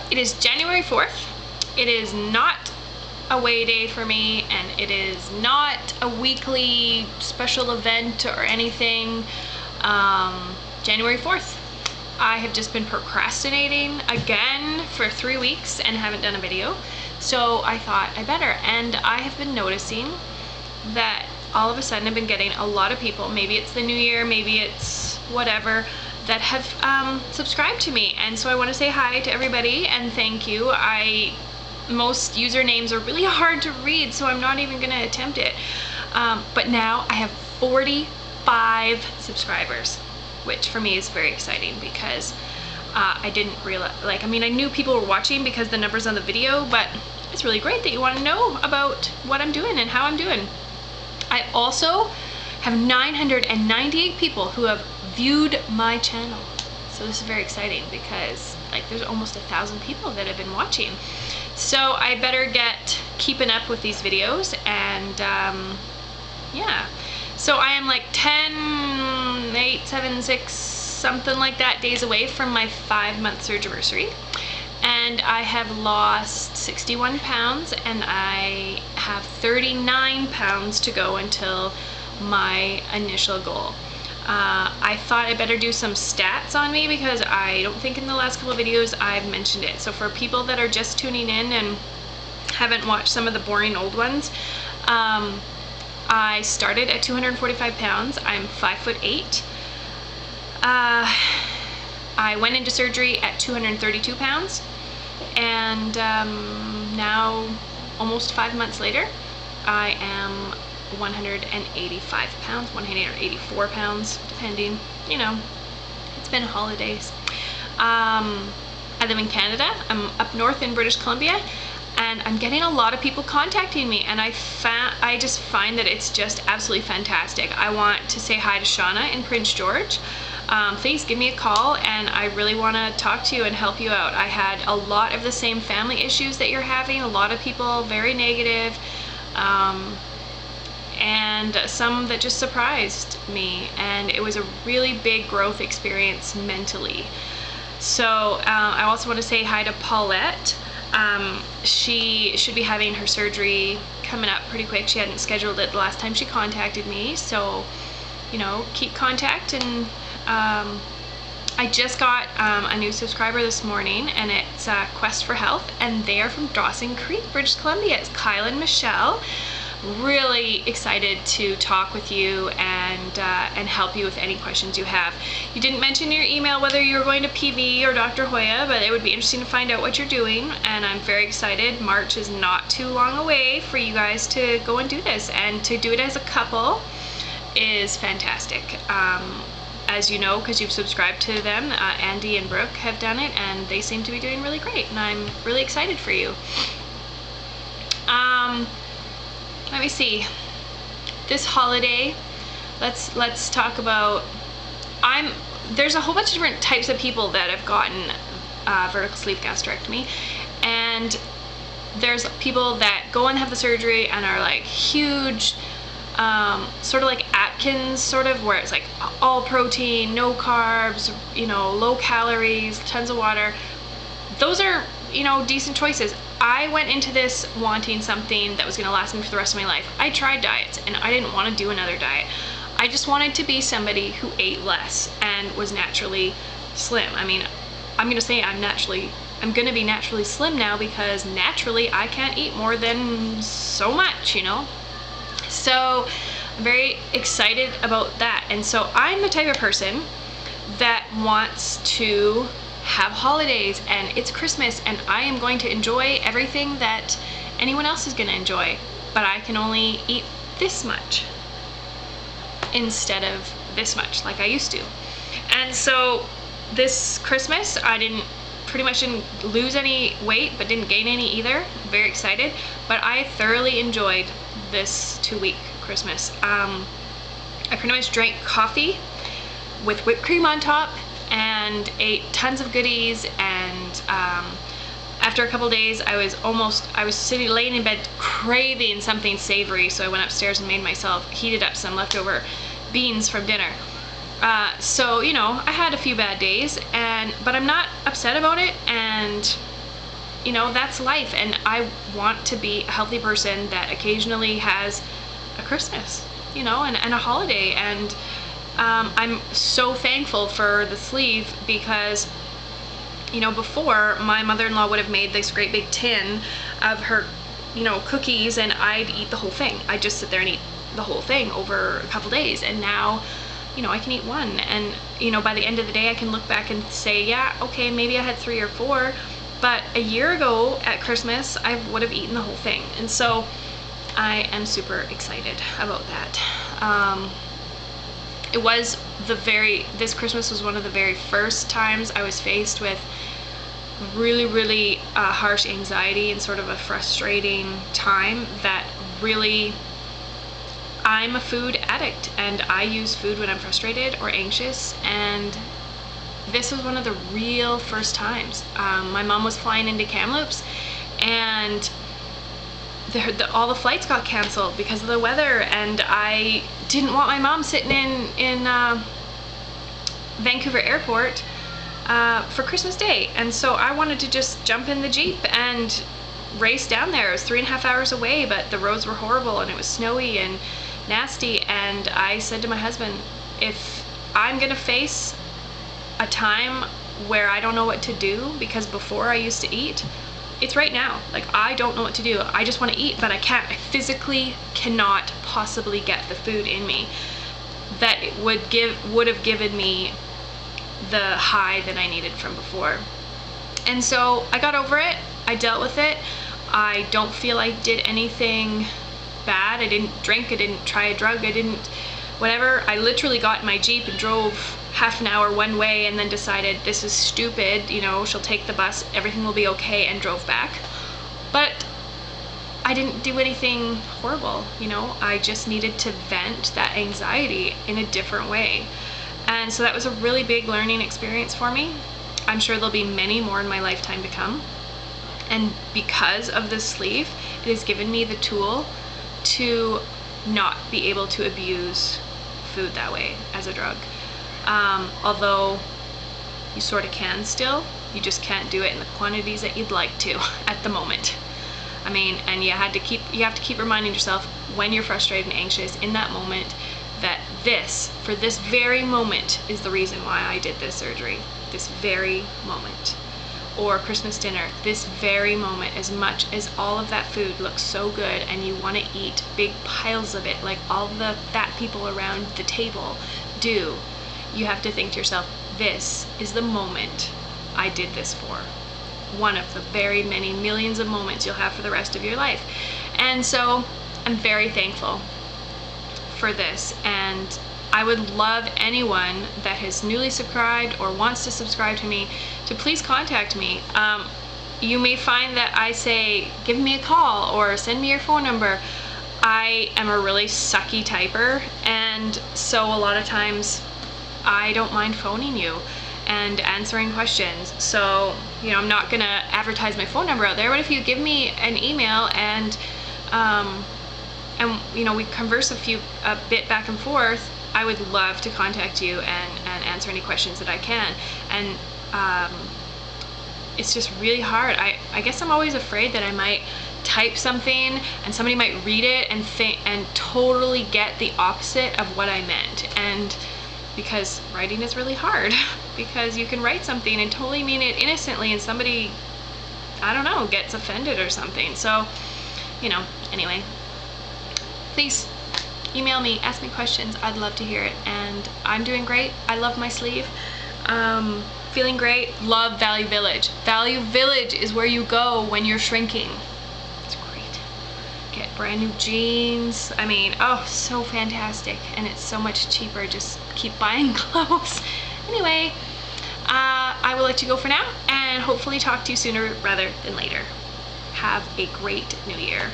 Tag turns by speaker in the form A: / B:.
A: It is January 4th. It is not a weigh day for me, and it is not a weekly special event or anything. January 4th. I have just been procrastinating again for 3 weeks and haven't done a video. So I thought I better. And I have been noticing that all of a sudden I've been getting a lot of people, maybe it's the new year, maybe it's whatever, that have subscribed to me. And so I want to say hi to everybody and thank you. Most usernames are really hard to read, so I'm not even going to attempt it. But now I have 45 subscribers, which for me is very exciting because I didn't realize, I knew people were watching because the numbers on the video, but it's really great that you want to know about what I'm doing and how I'm doing. I also have 998 people who have viewed my channel. So this is very exciting because there's almost 1,000 people that have been watching. So I better get keeping up with these videos, and yeah. So I am 10, 8, 7, 6, something like that days away from my 5-month surgery. And I have lost 61 pounds and I have 39 pounds to go until my initial goal. I thought I better do some stats on me because I don't think in the last couple of videos I've mentioned it. So for people that are just tuning in and haven't watched some of the boring old ones, I started at 245 pounds. I'm 5'8". I went into surgery at 232 pounds, and now, almost 5 months later, I am 185 pounds, 184 pounds, depending, it's been holidays. I live in Canada. I'm up north in British Columbia, and I'm getting a lot of people contacting me, and I just find that it's just absolutely fantastic. I want to say hi to Shauna in Prince George. Please give me a call, and I really want to talk to you and help you out. I had a lot of the same family issues that you're having, a lot of people very negative, and some that just surprised me, and it was a really big growth experience mentally. So I also want to say hi to Paulette. She should be having her surgery coming up pretty quick. She hadn't scheduled it the last time she contacted me, so keep contact. And I just got a new subscriber this morning, and it's Quest for Health, and they are from Dawson Creek, British Columbia. It's Kyle and Michelle. Really excited to talk with you and help you with any questions you have. You didn't mention in your email whether you were going to PV or Dr. Hoya, but it would be interesting to find out what you're doing, and I'm very excited. March is not too long away for you guys to go and do this, and to do it as a couple is fantastic. As you know, because you've subscribed to them, Andy and Brooke have done it, and they seem to be doing really great, and I'm really excited for you. Let me see. This holiday, let's talk about. There's a whole bunch of different types of people that have gotten vertical sleeve gastrectomy, and there's people that go and have the surgery and are huge, sort of like Atkins, sort of, where it's all protein, no carbs, low calories, tons of water. Those are, decent choices. I went into this wanting something that was going to last me for the rest of my life. I tried diets, and I didn't want to do another diet. I just wanted to be somebody who ate less and was naturally slim. I'm going to say I'm going to be naturally slim now, because naturally I can't eat more than so much, So I'm very excited about that. And so I'm the type of person that wants to have holidays, and it's Christmas, and I am going to enjoy everything that anyone else is going to enjoy, but I can only eat this much instead of this much like I used to. And so this Christmas I pretty much didn't lose any weight, but didn't gain any either. I'm very excited, but I thoroughly enjoyed this 2-week Christmas. I pretty much drank coffee with whipped cream on top and ate tons of goodies, and after a couple days I was laying in bed craving something savory, so I went upstairs and heated up some leftover beans from dinner. So I had a few bad days, but I'm not upset about it, and you know, that's life, and I want to be a healthy person that occasionally has a Christmas, you know, and a holiday. And I'm so thankful for the sleeve because, you know, before, my mother-in-law would have made this great big tin of her, you know, cookies, and I'd eat the whole thing. I'd just sit there and eat the whole thing over a couple days. And now, you know, I can eat one, and, you know, by the end of the day I can look back and say, yeah, okay, maybe I had 3 or 4, but a year ago at Christmas I would have eaten the whole thing. And so I am super excited about that. This Christmas was one of the very first times I was faced with really harsh anxiety and sort of a frustrating time that really, I'm a food addict and I use food when I'm frustrated or anxious, and this was one of the real first times. My mom was flying into Kamloops, and all the flights got canceled because of the weather, and I didn't want my mom sitting in Vancouver airport for Christmas Day, and so I wanted to just jump in the Jeep and race down there. It was 3.5 hours away, but the roads were horrible and it was snowy and nasty, and I said to my husband, if I'm gonna face a time where I don't know what to do, because before I used to eat, it's right now. Like, I don't know what to do. I just want to eat, but I can't. I physically cannot possibly get the food in me that would have given me the high that I needed from before. And so I got over it. I dealt with it. I don't feel I did anything bad. I didn't drink. I didn't try a drug. I didn't whatever. I literally got in my Jeep and drove half an hour one way, and then decided this is stupid, you know, she'll take the bus, everything will be okay, and drove back. But I didn't do anything horrible, you know, I just needed to vent that anxiety in a different way. And so that was a really big learning experience for me. I'm sure there'll be many more in my lifetime to come. And because of this sleeve, it has given me the tool to not be able to abuse food that way as a drug. Although you sort of can still, you just can't do it in the quantities that you'd like to at the moment. I mean, and you have to keep reminding yourself when you're frustrated and anxious in that moment that for this very moment is the reason why I did this surgery. This very moment. Or Christmas dinner, this very moment. As much as all of that food looks so good and you want to eat big piles of it like all the fat people around the table do, you have to think to yourself, this is the moment I did this for. One of the very many millions of moments you'll have for the rest of your life. And so I'm very thankful for this, and I would love anyone that has newly subscribed or wants to subscribe to me to please contact me. You may find that I say, give me a call or send me your phone number. I am a really sucky typer, and so a lot of times I don't mind phoning you and answering questions. So, you know, I'm not gonna advertise my phone number out there, but if you give me an email and you know, we converse a bit back and forth, I would love to contact you and answer any questions that I can. And it's just really hard. I guess I'm always afraid that I might type something and somebody might read it and totally get the opposite of what I meant. And because writing is really hard, because you can write something and totally mean it innocently and somebody, I don't know, gets offended or something. So, you know, anyway, please email me, ask me questions. I'd love to hear it. And I'm doing great. I love my sleeve. Feeling great. Love Value Village. Value Village is where you go when you're shrinking. It's great. Get brand new jeans. I mean, oh, so fantastic. And it's so much cheaper. Just keep buying clothes. Anyway, I will let you go for now and hopefully talk to you sooner rather than later. Have a great new year.